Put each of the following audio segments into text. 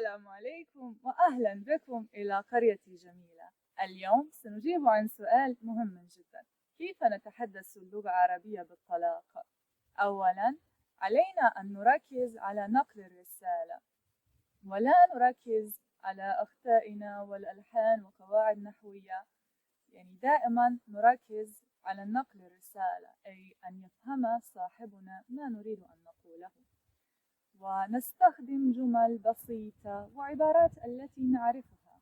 السلام عليكم وأهلا بكم إلى قريتي جميلة. اليوم سنجيب عن سؤال مهم جدا: كيف نتحدث اللغة العربية بالطلاقة؟ أولا، علينا أن نركز على نقل الرسالة ولا نركز على أخطائنا والألحان وقواعد نحوية. يعني دائما نركز على نقل الرسالة، أي أن يفهم صاحبنا ما نريد أن نقوله، ونستخدم جمل بسيطة وعبارات التي نعرفها.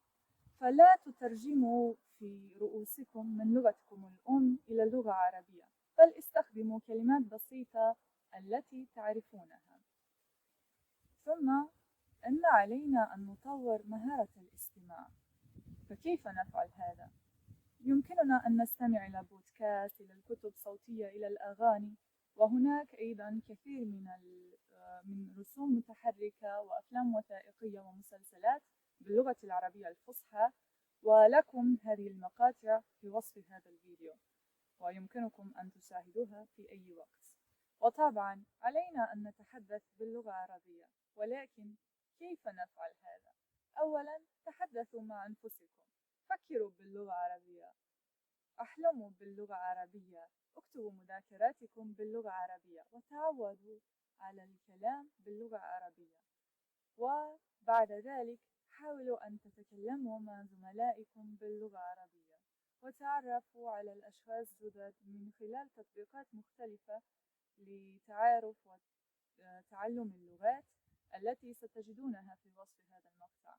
فلا تترجموا في رؤوسكم من لغتكم الأم إلى اللغة العربية، بل استخدموا كلمات بسيطة التي تعرفونها. ثم إن علينا أن نطور مهارة الاستماع. فكيف نفعل هذا؟ يمكننا أن نستمع إلى بودكاست، إلى الكتب الصوتية، إلى الأغاني، وهناك أيضا كثير من رسوم متحركة وأفلام وثائقية ومسلسلات باللغة العربية الفصحى، ولكم هذه المقاطع في وصف هذا الفيديو، ويمكنكم أن تشاهدوها في أي وقت. وطبعا علينا أن نتحدث باللغة العربية، ولكن كيف نفعل هذا؟ أولا، تحدثوا مع أنفسكم، فكروا باللغة العربية، أحلموا باللغة العربية، اكتبوا مذاكراتكم باللغة العربية، وتعودوا على الكلام باللغة العربية. وبعد ذلك حاولوا أن تتكلموا مع زملائكم باللغة العربية، وتعرفوا على الأشخاص جدد من خلال تطبيقات مختلفة لتعارف وتعلم اللغات التي ستجدونها في وصف هذا المقطع.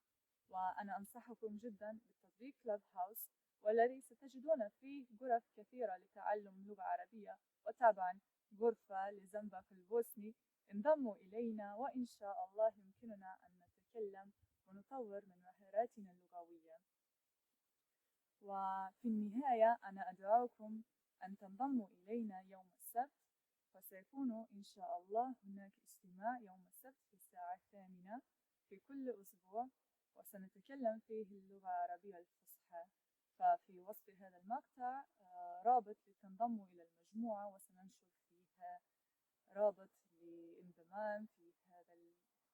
وأنا أنصحكم جدا بتطبيق كلاب هاوس، والذي ستجدون فيه غرف كثيرة لتعلم اللغة العربية، وطبعا غرفة لزنبق البوسني. انضموا إلينا وإن شاء الله يمكننا أن نتكلم ونطور من مهاراتنا اللغوية. وفي النهاية أنا أدعوكم أن تنضموا إلينا يوم السبت، وسيكون إن شاء الله هناك اجتماع يوم السبت في الساعة 8 في كل أسبوع، وسنتكلم فيه اللغة العربية الفصحى. ففي وصف هذا المقطع رابط لتنضموا إلى المجموعة، وسننشر فيها رابط للانضمام في هذا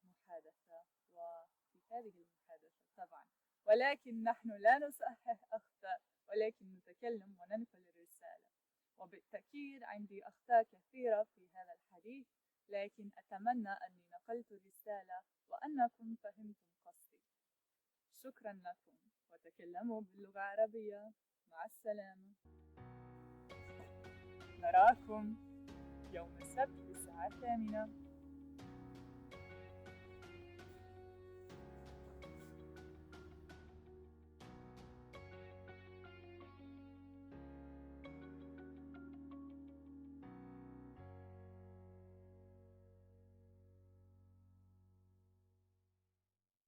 المحادثة وفي هذه المحادثة طبعا. ولكن نحن لا نصحح أخطاء، ولكن نتكلم وننقل الرسالة. وبالتأكيد عندي أخطاء كثيرة في هذا الحديث، لكن أتمنى أني نقلت الرسالة وأنكم فهمتم قصدي. شكرا لكم، وتكلموا باللغة العربية. مع السلامة، نراكم يوم السبت الساعة 8.